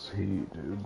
this heat, dude.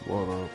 What up?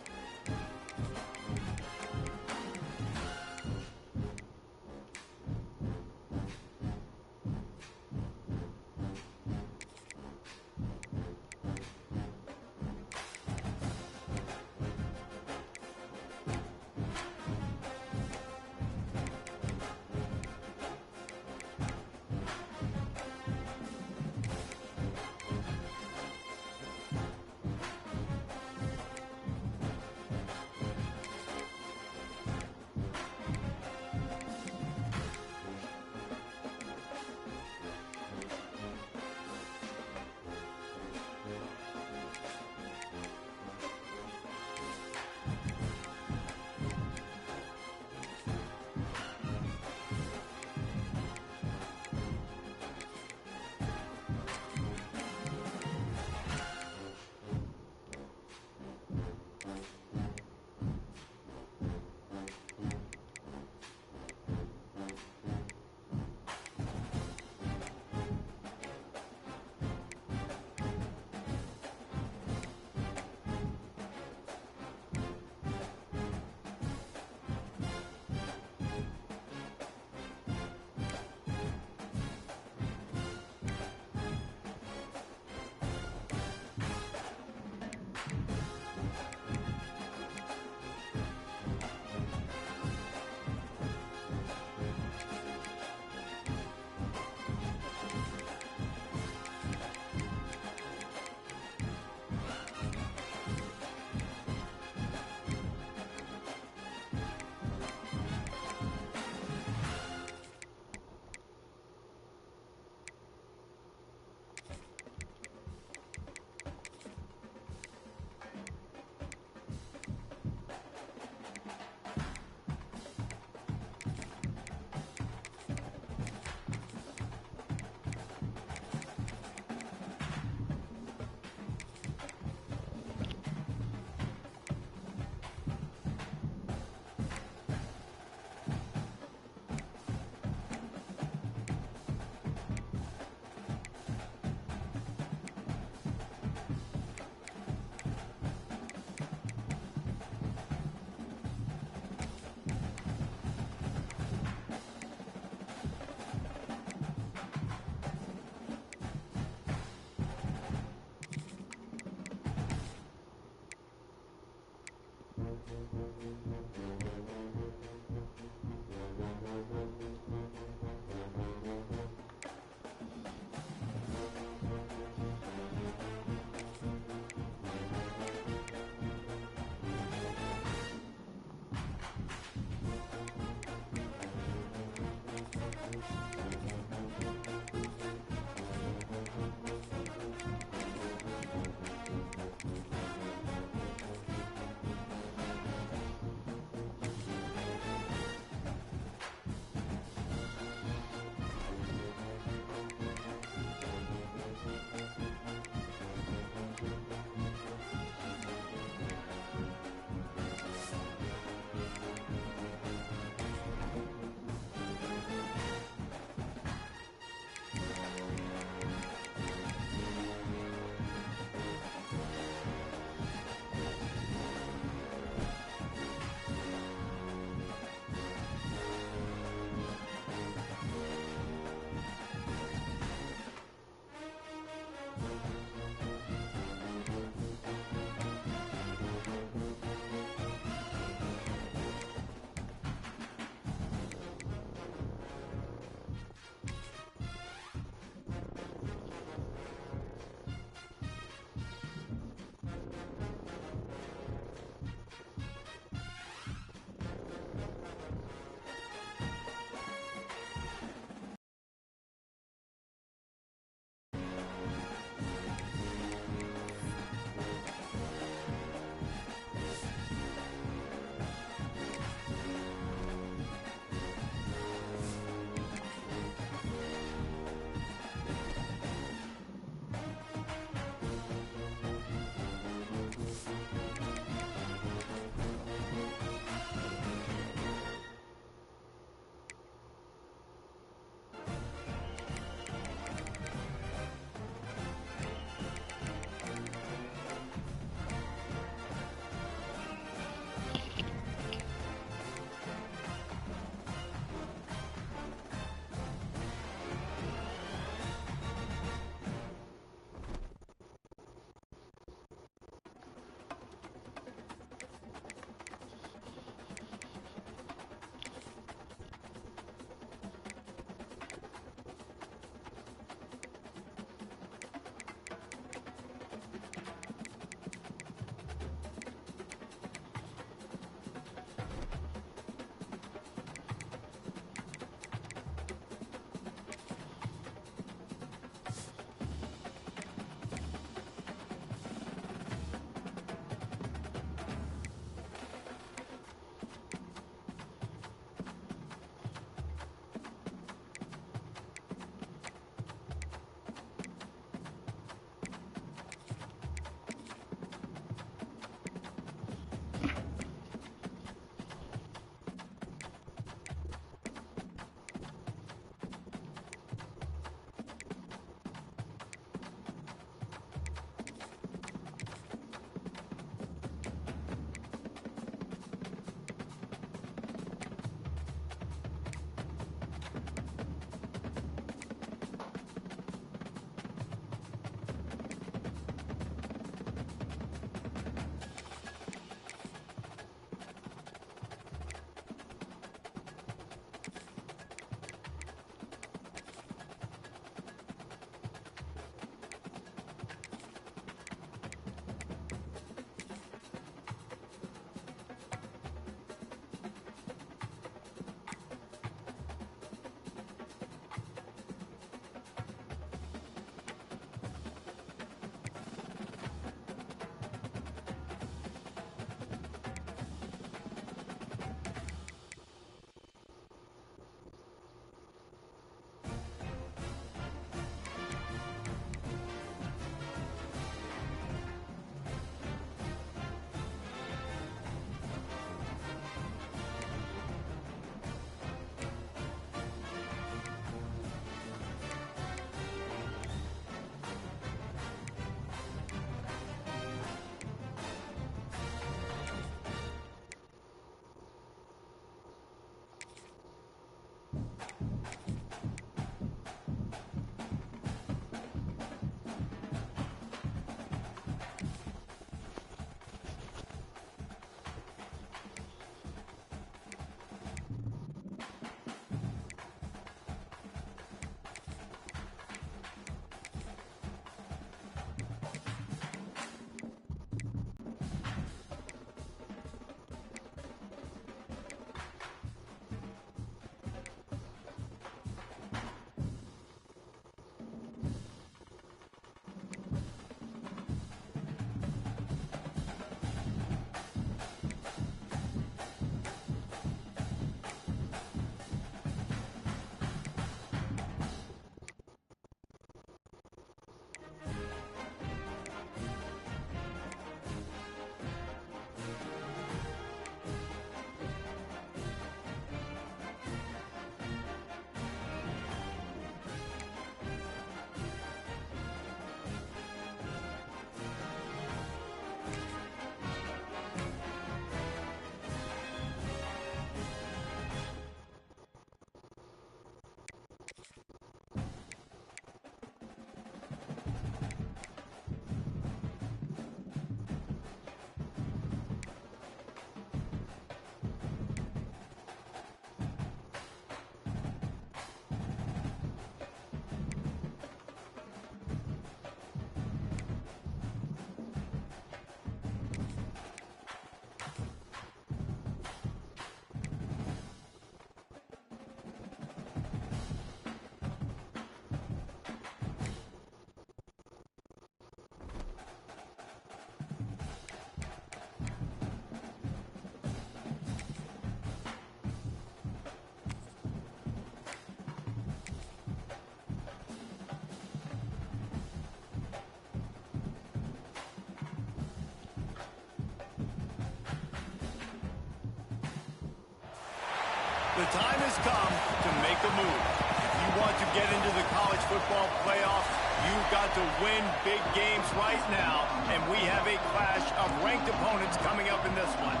The time has come to make a move. If you want to get into the college football playoffs, you've got to win big games right now, and we have a clash of ranked opponents coming up in this one.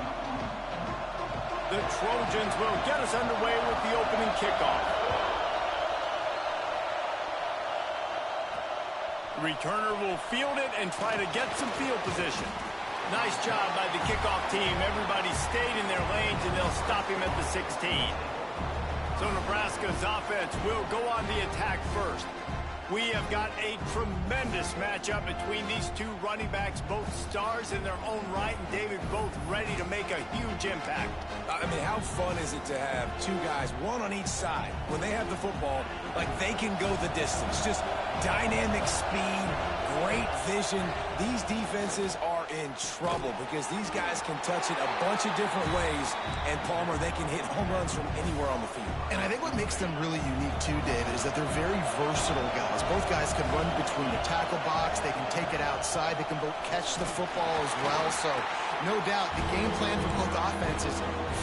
The Trojans will get us underway with the opening kickoff. The returner will field it and try to get some field position. Nice job by the kickoff team. Everybody stayed in their lanes, and they'll stop him at the 16. So Nebraska's offense will go on the attack first. We have got a tremendous matchup between these two running backs, both stars in their own right, and David, both ready to make a huge impact. I mean, how fun is it to have two guys, one on each side, when they have the football, like they can go the distance. Just dynamic speed, great vision. These defenses are in trouble because these guys can touch it a bunch of different ways, and Palmer, they can hit home runs from anywhere on the field. And I think what makes them really unique too, David, is that they're very versatile guys. Both guys can run between the tackle box, they can take it outside, they can both catch the football as well. So no doubt the game plan for both offenses,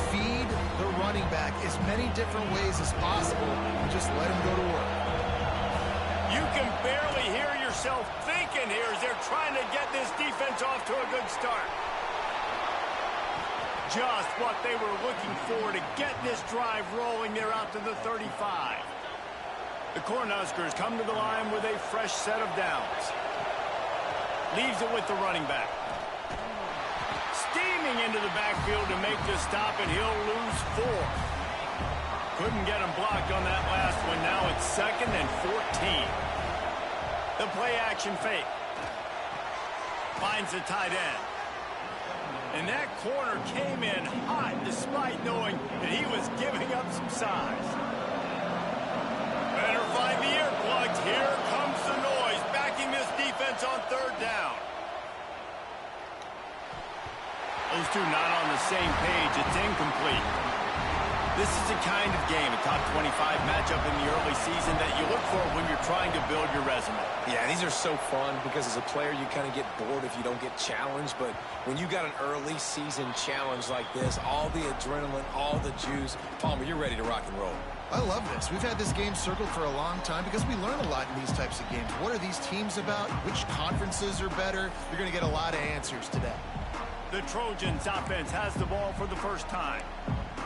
feed the running back as many different ways as possible and just let him go to work. You can barely hear yourself thinking here as they're trying to get this defense off to a good start. Just what they were looking for to get this drive rolling there out to the 35. The Cornhuskers come to the line with a fresh set of downs. Leaves it with the running back. Steaming into the backfield to make the stop, and he'll lose 4. Couldn't get him blocked on that last one. Now it's 2nd and 14. The play-action fake. Finds the tight end. And that corner came in hot despite knowing that he was giving up some size. Better find the earplugs. Here comes the noise, backing this defense on 3rd down. Those two not on the same page. It's incomplete. This is the kind of game, a top 25 matchup in the early season, that you look for when you're trying to build your resume. Yeah, these are so fun because as a player, you kind of get bored if you don't get challenged. But when you got an early season challenge like this, all the adrenaline, all the juice, Palmer, you're ready to rock and roll. I love this. We've had this game circled for a long time because we learn a lot in these types of games. What are these teams about? Which conferences are better? You're going to get a lot of answers today. The Trojans offense has the ball for the first time.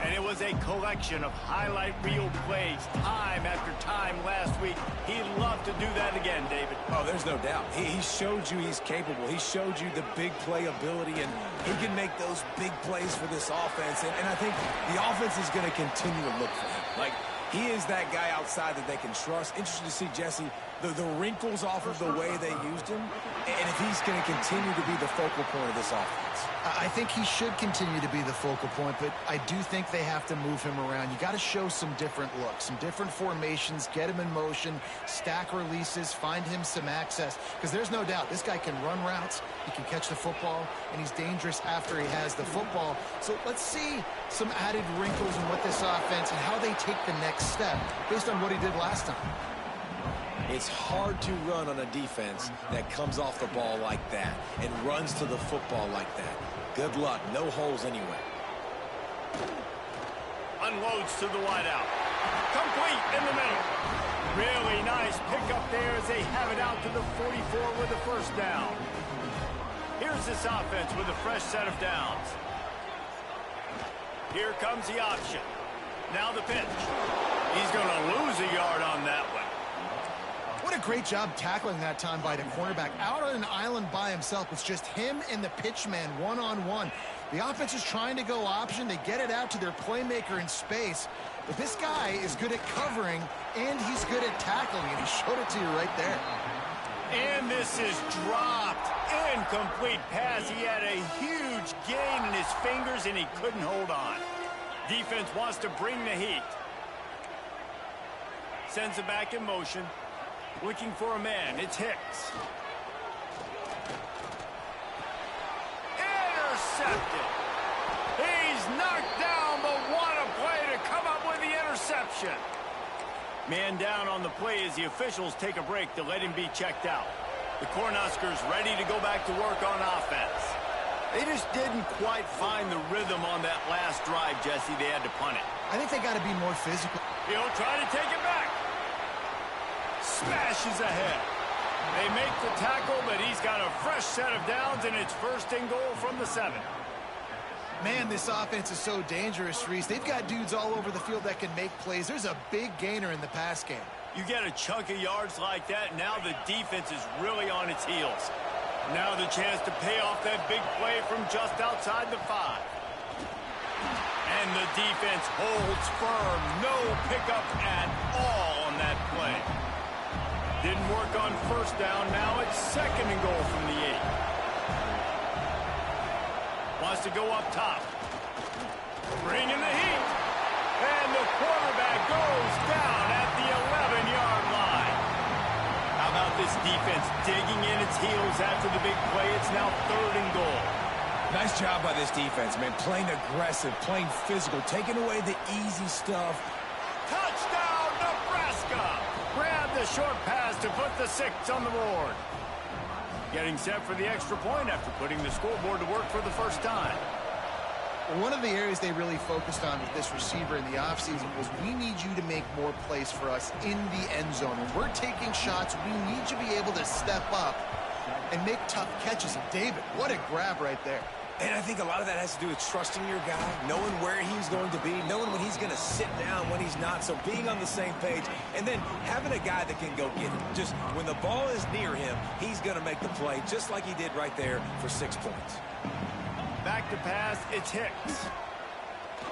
And it was a collection of highlight reel plays time after time last week. He'd love to do that again, David. Oh, there's no doubt. He showed you he's capable. He showed you the big play ability, and he can make those big plays for this offense. And I think the offense is going to continue to look for him. Like, he is that guy outside that they can trust. Interesting to see, Jesse, the wrinkles off of the way they used him, and if he's going to continue to be the focal point of this offense. I think he should continue to be the focal point, but I do think they have to move him around. You got to show some different looks, some different formations, get him in motion, stack releases, find him some access, because there's no doubt this guy can run routes, he can catch the football, and he's dangerous after he has the football. So let's see some added wrinkles in what this offense and how they take the next step based on what he did last time. It's hard to run on a defense that comes off the ball like that and runs to the football like that. Good luck. No holes anyway. Unloads to the wideout. Complete in the middle. Really nice pickup there as they have it out to the 44 with the first down. Here's this offense with a fresh set of downs. Here comes the option. Now the pitch. He's going to lose a yard on that one. What a great job tackling that time by the cornerback. Out on an island by himself. It's just him and the pitch man one-on-one. The offense is trying to go option. They get it out to their playmaker in space. But this guy is good at covering, and he's good at tackling, and he showed it to you right there. And this is dropped. Incomplete pass. He had a huge gain in his fingers, and he couldn't hold on. Defense wants to bring the heat. Sends it back in motion. Looking for a man. It's Hicks. Intercepted. He's knocked down, but what a play to come up with the interception. Man down on the play as the officials take a break to let him be checked out. The Cornhuskers ready to go back to work on offense. They just didn't quite find the rhythm on that last drive, Jesse. They had to punt it. I think they got to be more physical. He'll try to take it back. Smashes ahead. They make the tackle, but he's got a fresh set of downs, and it's first and goal from the 7. Man, this offense is so dangerous, Reese. They've got dudes all over the field that can make plays. There's a big gainer in the pass game. You get a chunk of yards like that, now the defense is really on its heels. Now the chance to pay off that big play from just outside the 5. And the defense holds firm. No pickup at all on that play. Didn't work on first down. Now it's second and goal from the 8. Wants to go up top. Bringing the heat. And the quarterback goes down at the 11-yard line. How about this defense digging in its heels after the big play? It's now third and goal. Nice job by this defense, man. Playing aggressive, playing physical, taking away the easy stuff. Touchdown, Nebraska! Grab the short pass to put the 6 on the board. Getting set for the extra point after putting the scoreboard to work for the first time. One of the areas they really focused on with this receiver in the offseason was we need you to make more plays for us in the end zone. When we're taking shots, we need you to be able to step up and make tough catches. And David, what a grab right there. And I think a lot of that has to do with trusting your guy, knowing where he's going to be, knowing when he's going to sit down, when he's not, so being on the same page, and then having a guy that can go get it. Just when the ball is near him, he's going to make the play, just like he did right there for 6 points. Back to pass, it's Hicks.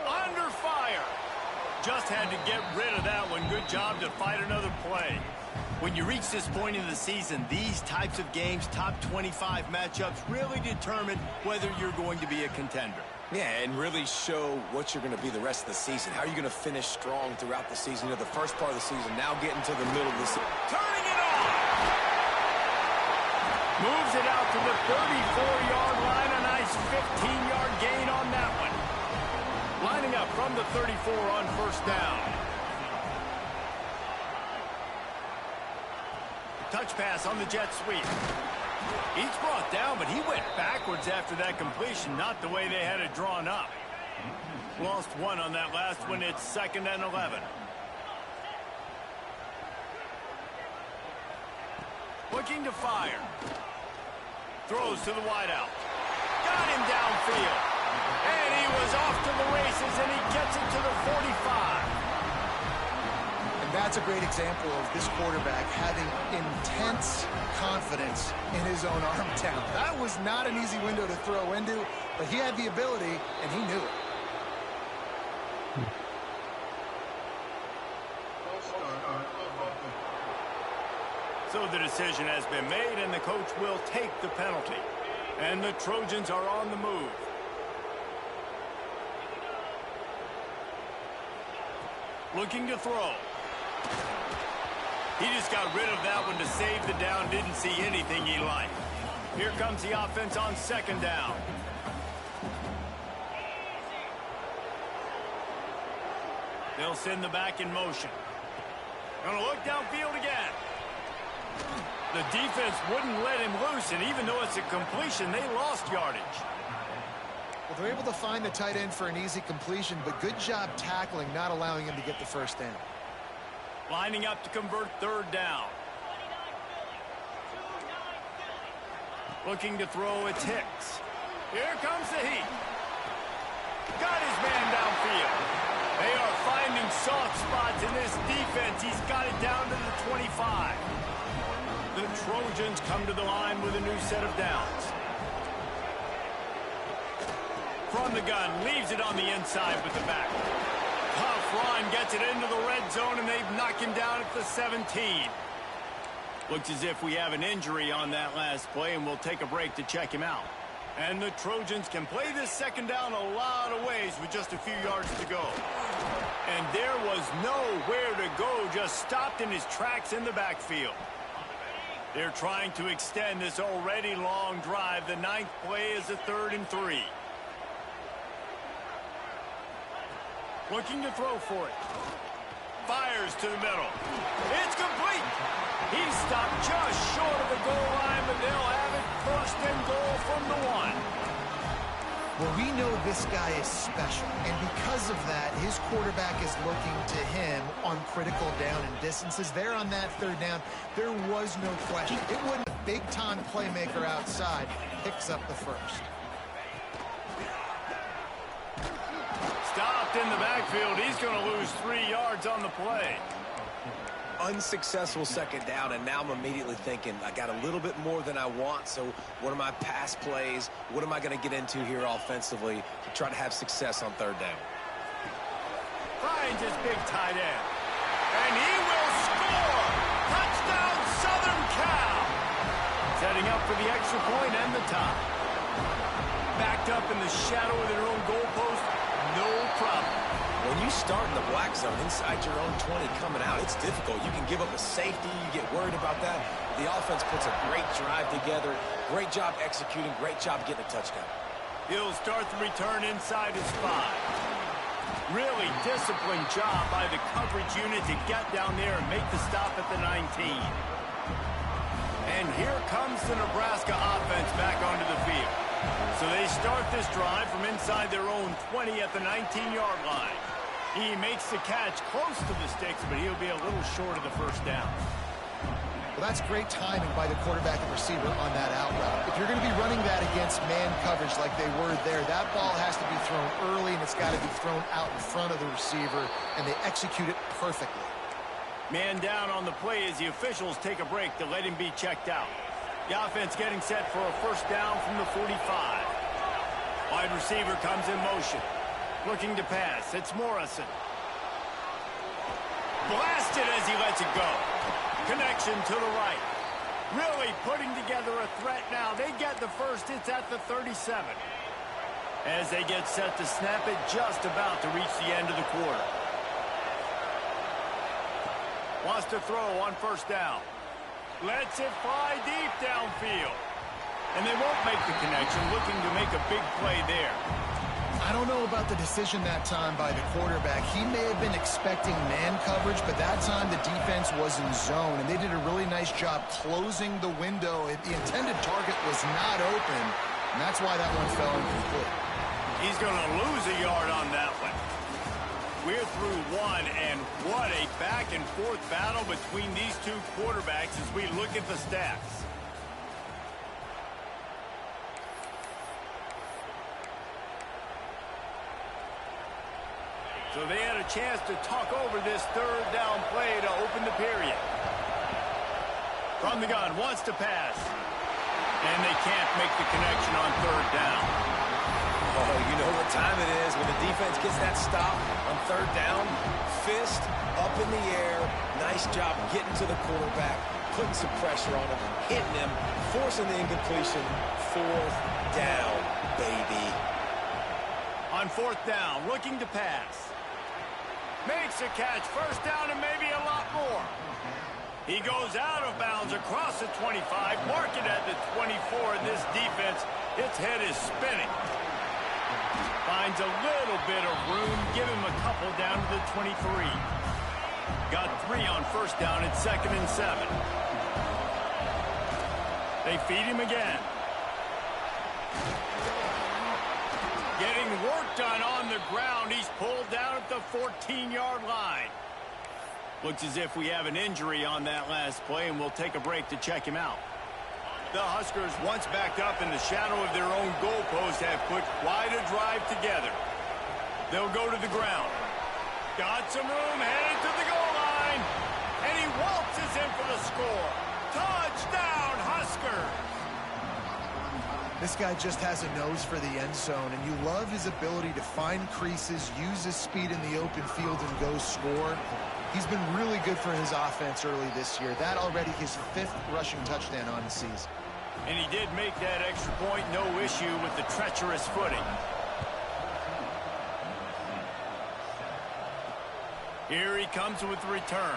Under fire. Just had to get rid of that one. Good job to fight another play. When you reach this point in the season, these types of games, top 25 matchups, really determine whether you're going to be a contender. Yeah, and really show what you're going to be the rest of the season. How are you going to finish strong throughout the season? You know, the first part of the season, now getting to the middle of the season. Turning it on! Moves it out to the 34-yard line. A nice 15-yard gain on that one. Lining up from the 34 on first down. Touch pass on the jet sweep. He's brought down, but he went backwards after that completion, not the way they had it drawn up. Lost 1 on that last one. It's 2nd and 11. Looking to fire. Throws to the wideout. Got him downfield. And he was off to the races, and he gets it to the 45. That's a great example of this quarterback having intense confidence in his own arm talent. That was not an easy window to throw into, but he had the ability, and he knew it. So the decision has been made, and the coach will take the penalty. And the Trojans are on the move. Looking to throw. He just got rid of that one to save the down. Didn't see anything he liked. Here comes the offense on 2nd down. They'll send the back in motion. Gonna look downfield again. The defense wouldn't let him loose, and even though it's a completion, they lost yardage. Well, they're able to find the tight end for an easy completion, but good job tackling, not allowing him to get the first down. Lining up to convert 3rd down. Looking to throw, it's Hicks. Here comes the heat. Got his man downfield. They are finding soft spots in this defense. He's got it down to the 25. The Trojans come to the line with a new set of downs. From the gun, leaves it on the inside with the back. Tough run, gets it into the red zone, and they've knocked him down at the 17. Looks as if we have an injury on that last play, and we'll take a break to check him out. And the Trojans can play this 2nd down a lot of ways with just a few yards to go. And there was nowhere to go, just stopped in his tracks in the backfield. They're trying to extend this already long drive. The 9th play is a 3rd and 3. Looking to throw for it. Fires to the middle. It's complete. He's stopped just short of the goal line, but they'll have it 1st and goal from the 1. Well, we know this guy is special, and because of that, his quarterback is looking to him on critical down and distances. There on that third down, there was no question. It wasn't a big-time playmaker outside. Picks up the first. Stopped in the backfield. He's going to lose 3 yards on the play. Unsuccessful second down, and now I'm immediately thinking, I got a little bit more than I want, so what are my pass plays? What am I going to get into here offensively to try to have success on third down? Finds his big tight end. And he will score! Touchdown, Southern Cal! Setting up for the extra point and the tie. Backed up in the shadow of their own goalpost, no problem. When you start in the black zone inside your own 20 coming out, it's difficult. You can give up a safety. You get worried about that. The offense puts a great drive together. Great job executing. Great job getting a touchdown. He'll start the return inside his 5. Really disciplined job by the coverage unit to get down there and make the stop at the 19. And here comes the Nebraska offense back onto the field. So they start this drive from inside their own 20 at the 19-yard line. He makes the catch close to the sticks, but he'll be a little short of the first down. Well, that's great timing by the quarterback and receiver on that out route. If you're going to be running that against man coverage like they were there, that ball has to be thrown early, and it's got to be thrown out in front of the receiver, and they execute it perfectly. Man down on the play as the officials take a break to let him be checked out. The offense getting set for a first down from the 45. Wide receiver comes in motion. Looking to pass. It's Morrison. Blasted as he lets it go. Connection to the right. Really putting together a threat now. They get the first. It's at the 37. As they get set to snap it, just about to reach the end of the quarter. Wants to throw on first down. Lets it fly deep downfield. And they won't make the connection, looking to make a big play there. I don't know about the decision that time by the quarterback. He may have been expecting man coverage, but that time the defense was in zone, and they did a really nice job closing the window. The intended target was not open, and that's why that one fell incomplete. He's going to lose a yard on that one. We're through one, and what a back-and-forth battle between these two quarterbacks as we look at the stats. So they had a chance to talk over this third down play to open the period. From the gun, wants to pass. And they can't make the connection on third down. Oh, you know what time it is when the defense gets that stop on third down. Fist up in the air. Nice job getting to the quarterback, putting some pressure on him, hitting him, forcing the incompletion. Fourth down, baby. On fourth down, looking to pass. Makes a catch, first down and maybe a lot more. He goes out of bounds across the 25, mark it at the 24, and this defense, its head is spinning. Finds a little bit of room, give him a couple down to the 23. Got 3 on first down at 2nd and 7. They feed him again. Getting work done on the ground. He's pulled down at the 14-yard line. Looks as if we have an injury on that last play, and we'll take a break to check him out. The Huskers, once backed up in the shadow of their own goalpost, have put quite a drive together. They'll go to the ground. Got some room, headed to the goal line. And he waltzes in for the score. Touchdown, Huskers! This guy just has a nose for the end zone, and you love his ability to find creases, use his speed in the open field, and go score. He's been really good for his offense early this year. That already his 5th rushing touchdown on the season. And he did make that extra point, no issue with the treacherous footing. Here he comes with the return.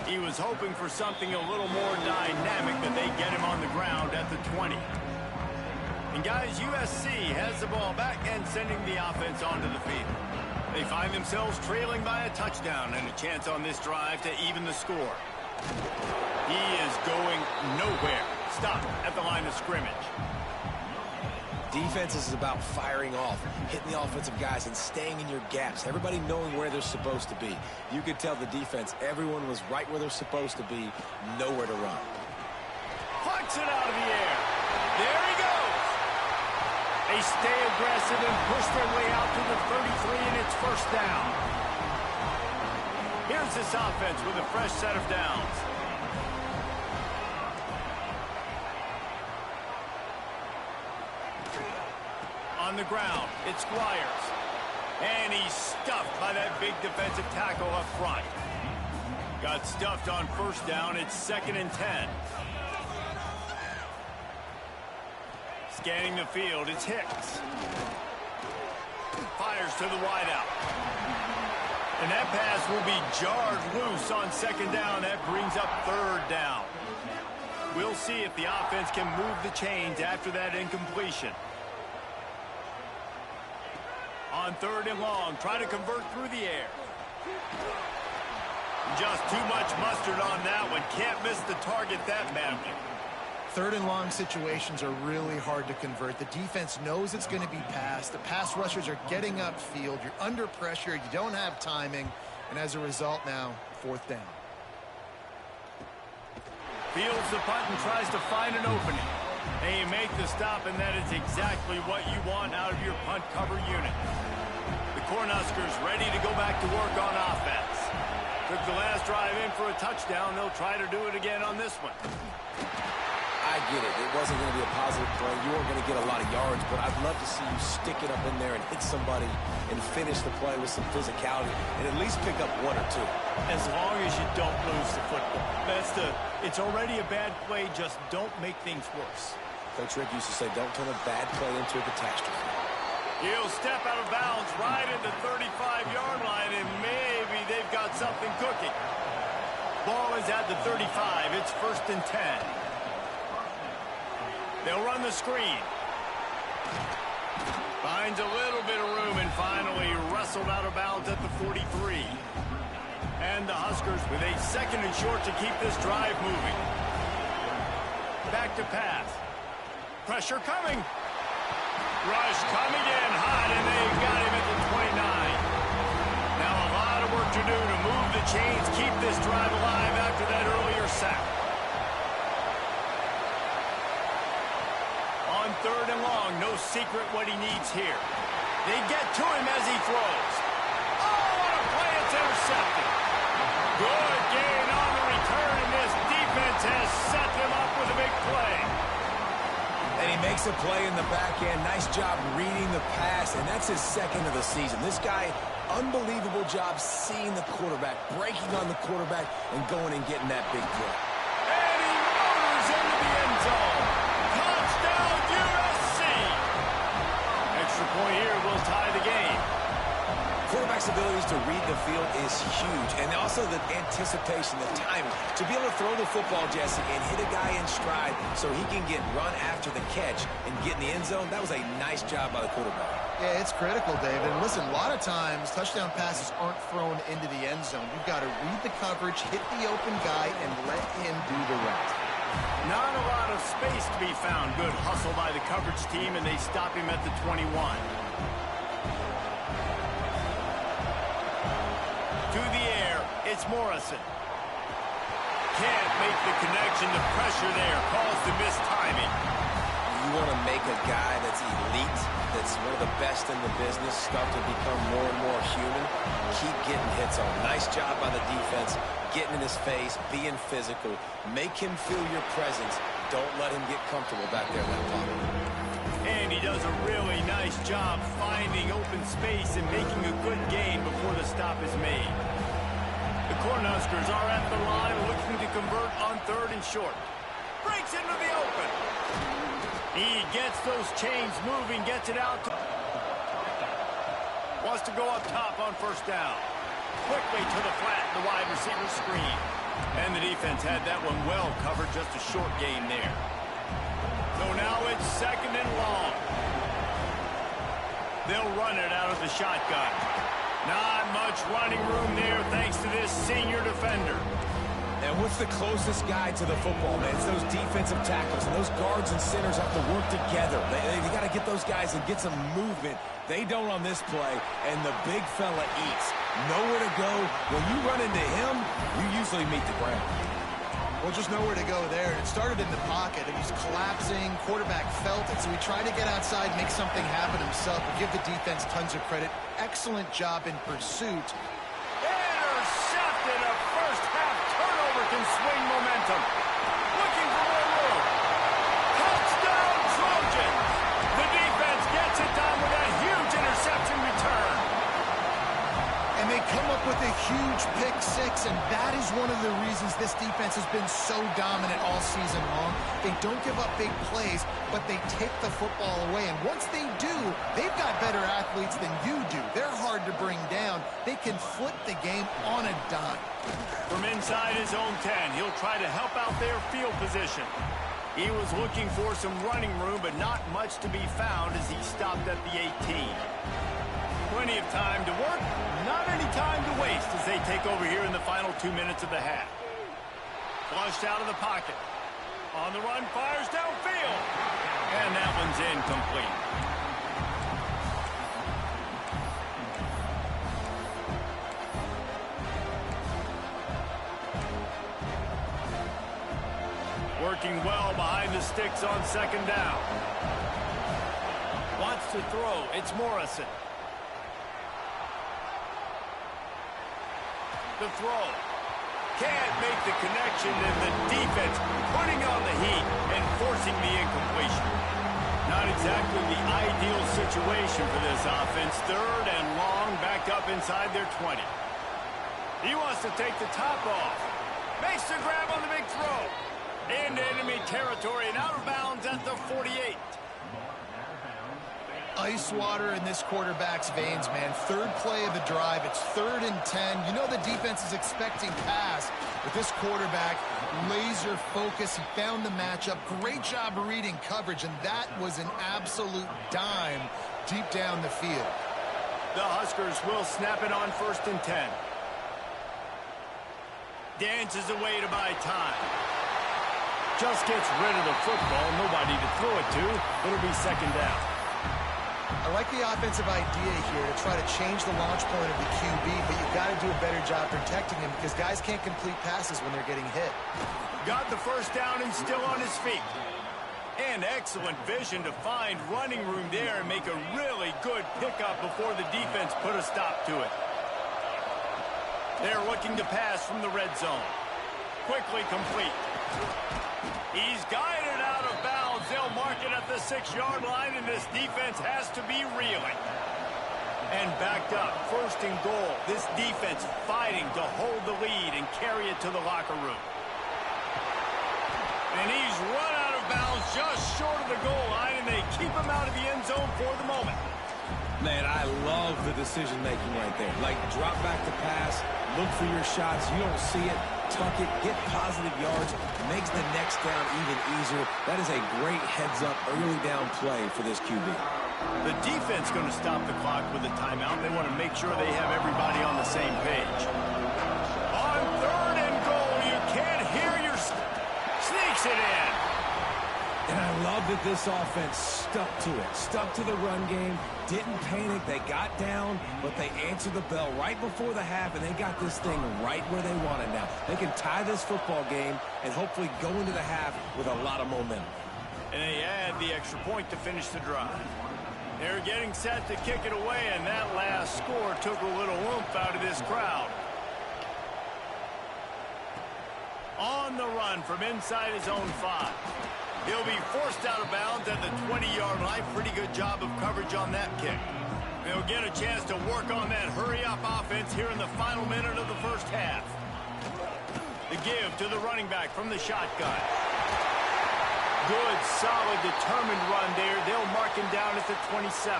He was hoping for something a little more dynamic, but they get him on the ground at the 20. And guys, USC has the ball back and sending the offense onto the field. They find themselves trailing by a touchdown and a chance on this drive to even the score. He is going nowhere. Stop at the line of scrimmage. Defense is about firing off, hitting the offensive guys, and staying in your gaps. Everybody knowing where they're supposed to be. You could tell the defense, everyone was right where they're supposed to be, nowhere to run. Punts it out of the air. There he goes. They stay aggressive and push their way out to the 33, and it's first down. Here's this offense with a fresh set of downs. On the ground, it's Squires. And he's stuffed by that big defensive tackle up front. Got stuffed on first down. It's 2nd and 10. Scanning the field, it's Hicks. Fires to the wideout. And that pass will be jarred loose on 2nd down. That brings up 3rd down. We'll see if the offense can move the chains after that incompletion. On 3rd and long, try to convert through the air. Just too much mustard on that one. Can't miss the target that badly. 3rd and long situations are really hard to convert. The defense knows it's going to be passed. The pass rushers are getting upfield. You're under pressure. You don't have timing. And as a result now, 4th down. Fields the punt and tries to find an opening. And you make the stop, and that is exactly what you want out of your punt cover unit. The Cornhuskers ready to go back to work on offense. Took the last drive in for a touchdown. They'll try to do it again on this one. I get it. It wasn't going to be a positive play. You weren't going to get a lot of yards, but I'd love to see you stick it up in there and hit somebody and finish the play with some physicality and at least pick up 1 or 2. As long as you don't lose the football. It's already a bad play. Just don't make things worse. Coach Rick used to say, don't turn a bad play into a catastrophe. He'll step out of bounds right at the 35-yard line, and maybe they've got something cooking. Ball is at the 35. It's 1st and 10. They'll run the screen. Finds a little bit of room and finally wrestled out of bounds at the 43. And the Huskers with a 2nd and short to keep this drive moving. Back to pass. Pressure coming. Rush coming in hot, and they've got him at the 29. Now a lot of work to do to move the chains, keep this drive alive after that earlier sack. On 3rd and long, no secret what he needs here. They get to him as he throws. Oh, what a play. It's intercepted. Good gain on the return, and this defense has set them up with a big play. And he makes a play in the back end. Nice job reading the pass, and that's his 2nd of the season. This guy, unbelievable job seeing the quarterback, breaking on the quarterback, and going and getting that big play. And he motors into the end zone. Touchdown, USC. Extra point here will tie the game. Quarterback's abilities to read the field is huge, and also the anticipation, the timing. To be able to throw the football, Jesse, and hit a guy in stride so he can get run after the catch and get in the end zone, that was a nice job by the quarterback. Yeah, it's critical, David. And listen, a lot of times touchdown passes aren't thrown into the end zone. You've got to read the coverage, hit the open guy, and let him do the rest. Not a lot of space to be found. Good hustle by the coverage team, and they stop him at the 21. To the air, it's Morrison. Can't make the connection. The pressure there calls the missed timing. You want to make a guy that's elite, that's one of the best in the business, start to become more and more human, keep getting hits on. Nice job by the defense, getting in his face, being physical. Make him feel your presence. Don't let him get comfortable back there in that pocket. And he does a really nice job finding open space and making a good gain before the stop is made. The Cornhuskers are at the line looking to convert on 3rd and short. Breaks into the open. He gets those chains moving, gets it out. Wants to go up top on 1st down. Quickly to the flat, the wide receiver screen. And the defense had that one well covered, just a short gain there. So now it's 2nd and long. They'll run it out of the shotgun. Not much running room there thanks to this senior defender. And what's the closest guy to the football, man? It's those defensive tackles, and those guards and centers have to work together. They got to get those guys and get some movement. They don't on this play, and the big fella eats. Nowhere to go. When you run into him, you usually meet the ground. Well, just nowhere to go there. It started in the pocket. It was collapsing. Quarterback felt it, so he tried to get outside, make something happen himself, but give the defense tons of credit. Excellent job in pursuit. Intercepted. A first-half turnover can swing momentum. Looking for more room. Touchdown, Trojans. The defense gets it done with that huge interception return. And they come up with a huge pick six, and that is one of the reasons this defense has been so dominant all season long. They don't give up big plays, but they take the football away. And once they do, they've got better athletes than you do. They're hard to bring down. They can flip the game on a dime. From inside his own 10, he'll try to help out their field position. He was looking for some running room, but not much to be found as he stopped at the 18. Plenty of time to work, not any time to waste as they take over here in the final 2 minutes of the half. Flushed out of the pocket. On the run, fires downfield. And that one's incomplete. Working well behind the sticks on second down. Wants to throw. It's Morrison. The throw. Can't make the connection, and the defense putting on the heat and forcing the incompletion. Not exactly the ideal situation for this offense. Third and long, back up inside their 20. He wants to take the top off. Makes the grab on the big throw. Into enemy territory and out of bounds at the 48. Ice water in this quarterback's veins, man. Third play of the drive. It's 3rd and 10. You know the defense is expecting pass, but this quarterback, laser focus. He found the matchup. Great job reading coverage, and that was an absolute dime deep down the field. The Huskers will snap it on 1st and 10. Dances away to buy time. Just gets rid of the football. Nobody to throw it to. It'll be 2nd down. I like the offensive idea here to try to change the launch point of the QB, but you've got to do a better job protecting him because guys can't complete passes when they're getting hit. Got the first down and still on his feet. And excellent vision to find running room there and make a really good pickup before the defense put a stop to it. They're looking to pass from the red zone. Quickly complete. He's guided out of bounds. They'll mark it at the 6-yard line, and this defense has to be reeling. And backed up, 1st and goal. This defense fighting to hold the lead and carry it to the locker room. And he's run out of bounds just short of the goal line, and they keep him out of the end zone for the moment. Man, I love the decision-making right there. Like, drop back to pass, look for your shots. You don't see it, tuck it, get positive yards, makes the next down even easier. That is a great heads-up, early down play for this QB. The defense going to stop the clock with a timeout. They want to make sure they have everybody on the same page. On 3rd and goal, you can't hear your... Sneaks it in. And I love that this offense stuck to it, stuck to the run game, didn't panic. They got down, but they answered the bell right before the half, and they got this thing right where they want it now. They can tie this football game and hopefully go into the half with a lot of momentum. And they add the extra point to finish the drive. They're getting set to kick it away, and that last score took a little oomph out of this crowd. On the run from inside his own 5. He'll be forced out of bounds at the 20-yard line. Pretty good job of coverage on that kick. They'll get a chance to work on that hurry-up offense here in the final minute of the first half. The give to the running back from the shotgun. Good, solid, determined run there. They'll mark him down at the 27.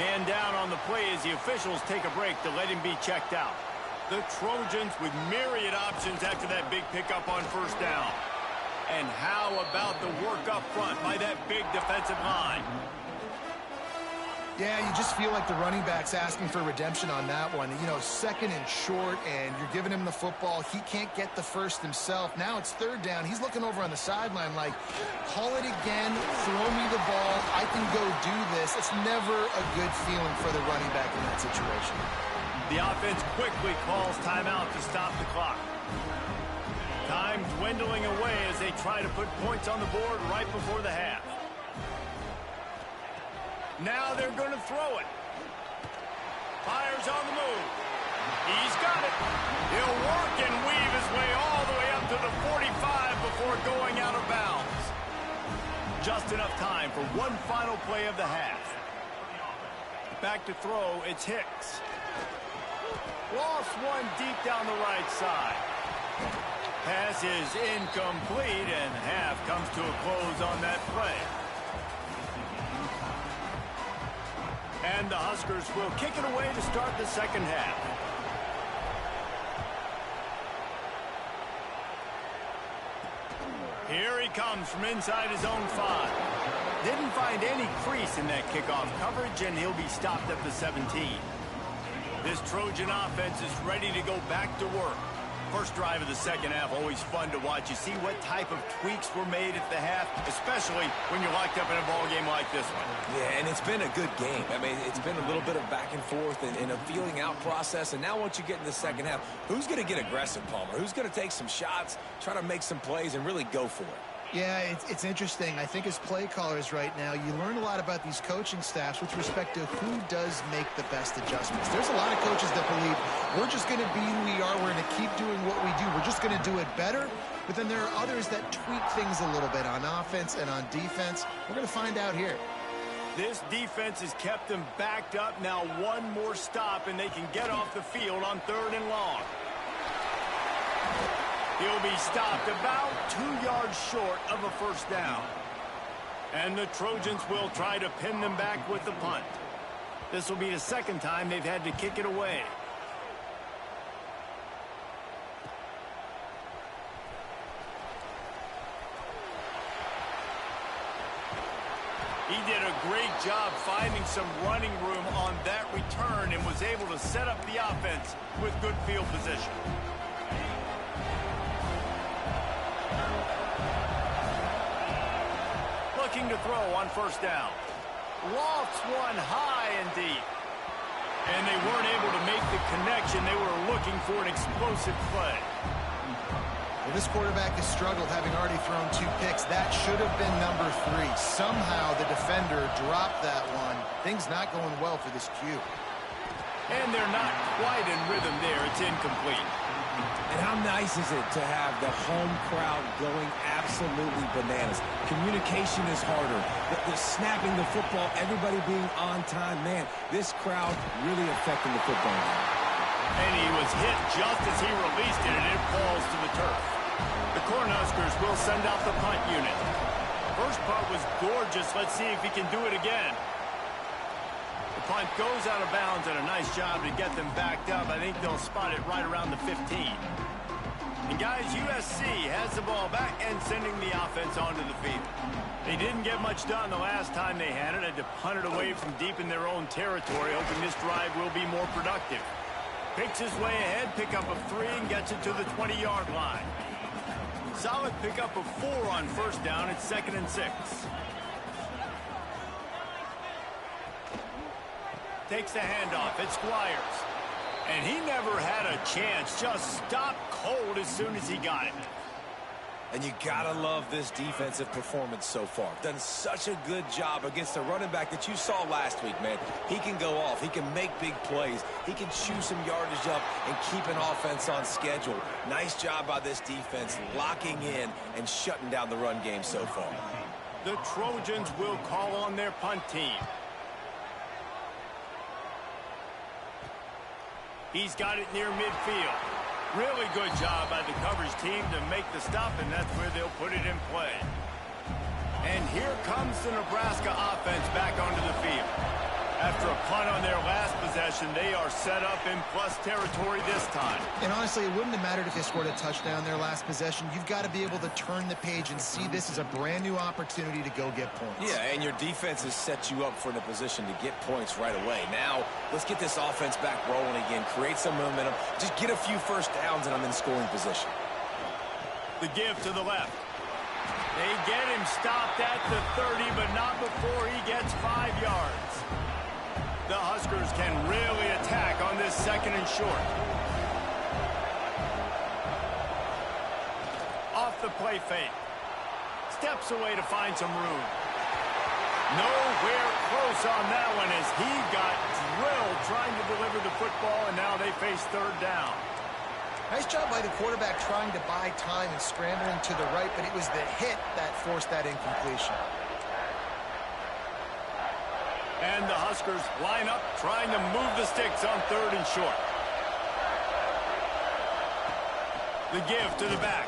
Man down on the play as the officials take a break to let him be checked out. The Trojans with myriad options after that big pickup on 1st down. And how about the work up front by that big defensive line? Yeah, you just feel like the running back's asking for redemption on that one. You know, second and short, and you're giving him the football. He can't get the first himself. Now it's third down. He's looking over on the sideline like, call it again, throw me the ball, I can go do this. It's never a good feeling for the running back in that situation. The offense quickly calls timeout to stop the clock. Time dwindling away as they try to put points on the board right before the half. Now they're going to throw it. Fires on the move. He's got it. He'll work and weave his way all the way up to the 45 before going out of bounds. Just enough time for one final play of the half. Back to throw, it's Hicks. Lost one deep down the right side. Pass is incomplete, and half comes to a close on that play. And the Huskers will kick it away to start the second half. Here he comes from inside his own 5. Didn't find any crease in that kickoff coverage, and he'll be stopped at the 17. This Trojan offense is ready to go back to work. First drive of the second half, always fun to watch. You see what type of tweaks were made at the half, especially when you're locked up in a ball game like this one. Yeah, and it's been a good game. I mean, it's been a little bit of back and forth and a feeling out process. And now once you get in the second half, who's going to get aggressive, Palmer? Who's going to take some shots, try to make some plays, and really go for it? Yeah, it's interesting. I think as play callers right now, you learn a lot about these coaching staffs with respect to who does make the best adjustments. There's a lot of coaches that believe we're just going to be who we are. We're going to keep doing what we do. We're just going to do it better. But then there are others that tweak things a little bit on offense and on defense. We're going to find out here. This defense has kept them backed up. Now one more stop, and they can get off the field on 3rd and long. He'll be stopped about 2 yards short of a first down. And the Trojans will try to pin them back with the punt. This will be the second time they've had to kick it away. He did a great job finding some running room on that return and was able to set up the offense with good field position. Looking to throw on first down. Lofts one high and deep. And they weren't able to make the connection. They were looking for an explosive play. Well, this quarterback has struggled, having already thrown 2 picks. That should have been number 3. Somehow the defender dropped that one. Things not going well for this Q. And they're not quite in rhythm there. It's incomplete. And how nice is it to have the home crowd going absolutely bananas? Communication is harder. The snapping the football, everybody being on time. Man, this crowd really affecting the football game. And he was hit just as he released it, and it falls to the turf. The Cornhuskers will send out the punt unit. First punt was gorgeous. Let's see if he can do it again. The punt goes out of bounds, and a nice job to get them backed up. I think they'll spot it right around the 15. And guys, USC has the ball back and sending the offense onto the field. They didn't get much done the last time they had it. Had to punt it away from deep in their own territory, hoping this drive will be more productive. Picks his way ahead, pickup of 3, and gets it to the 20-yard line. Solid pickup of 4 on first down. It's 2nd and 6. Takes the handoff. It's Squires. And he never had a chance. Just stopped cold as soon as he got it. And you gotta love this defensive performance so far. Done such a good job against the running back that you saw last week, man. He can go off. He can make big plays. He can chew some yardage up and keep an offense on schedule. Nice job by this defense locking in and shutting down the run game so far. The Trojans will call on their punt team. He's got it near midfield. Really good job by the coverage team to make the stop, and that's where they'll put it in play. And here comes the Nebraska offense back onto the field. After a punt on their last possession, they are set up in plus territory this time. And honestly, it wouldn't have mattered if they scored a touchdown their last possession. You've got to be able to turn the page and see this as a brand new opportunity to go get points. Yeah, and your defense has set you up for the position to get points right away. Now, let's get this offense back rolling again, create some momentum, just get a few first downs, and I'm in scoring position. The give to the left. They get him stopped at the 30, but not before he gets 5 yards. The Huskers can really attack on this 2nd and short. Off the play fake. Steps away to find some room. Nowhere close on that one as he got drilled trying to deliver the football, and now they face 3rd down. Nice job by the quarterback trying to buy time and scrambling to the right, but it was the hit that forced that incompletion. And the Huskers line up, trying to move the sticks on 3rd and short. The give to the back.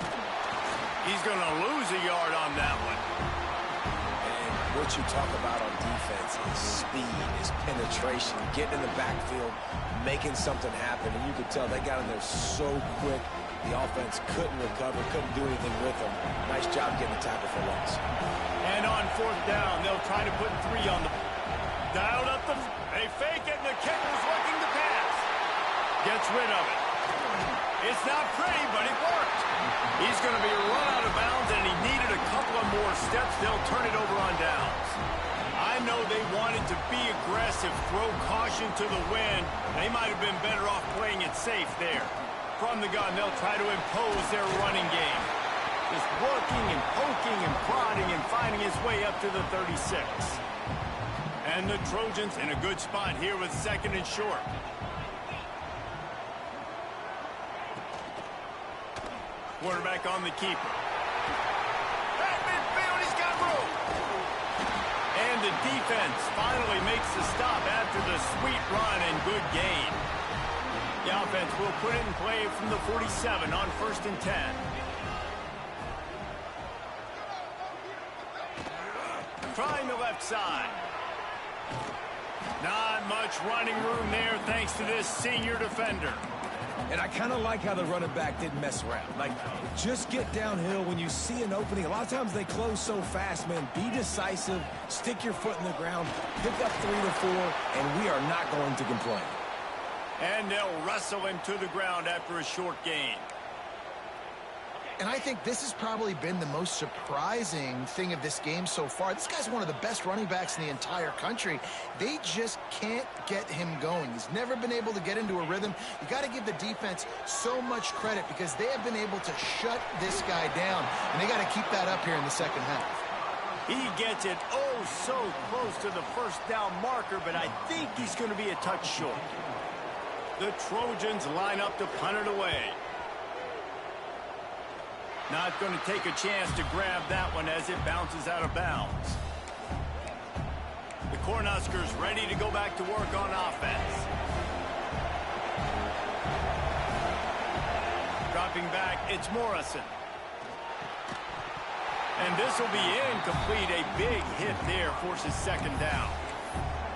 He's going to lose a yard on that one. And what you talk about on defense is speed, is penetration, getting in the backfield, making something happen. And you could tell they got in there so quick. The offense couldn't recover, couldn't do anything with them. Nice job getting the tackle for loss. And on 4th down, they'll try to put 3 on the... Dialed up they fake it, and the kicker's looking to pass. Gets rid of it. It's not pretty, but it worked. He's going to be run out of bounds, and he needed a couple of more steps. They'll turn it over on downs. I know they wanted to be aggressive, throw caution to the wind. They might have been better off playing it safe there. From the gun, they'll try to impose their running game. Just working and poking and prodding and finding his way up to the 36. And the Trojans in a good spot here with 2nd and short. Quarterback on the keeper. At midfield, he's got room. And the defense finally makes the stop after the sweet run and good gain. The offense will put it in play from the 47 on 1st and 10. Trying the left side. Not much running room there thanks to this senior defender. And I kind of like how the running back didn't mess around. Like, just get downhill when you see an opening. A lot of times they close so fast, man. Be decisive, stick your foot in the ground, pick up 3 to 4, and we are not going to complain. And they'll wrestle him to the ground after a short gain. And I think this has probably been the most surprising thing of this game so far. This guy's one of the best running backs in the entire country. They just can't get him going. He's never been able to get into a rhythm. You got to give the defense so much credit because they have been able to shut this guy down. And they got to keep that up here in the 2nd half. He gets it oh so close to the 1st down marker, but I think he's going to be a touch short. The Trojans line up to punt it away. Not going to take a chance to grab that one as it bounces out of bounds. The Cornhuskers ready to go back to work on offense. Dropping back, it's Morrison. And this will be incomplete. A big hit there forces 2nd down.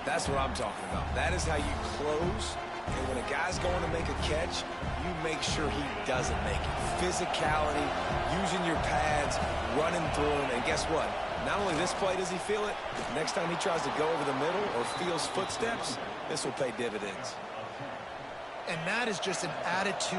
That's what I'm talking about. That is how you close. And when a guy's going to make a catch, you make sure he doesn't make it. Physicality, using your pads, running through him. And guess what? Not only this play does he feel it, next time he tries to go over the middle or feels footsteps, this will pay dividends. And that is just an attitude.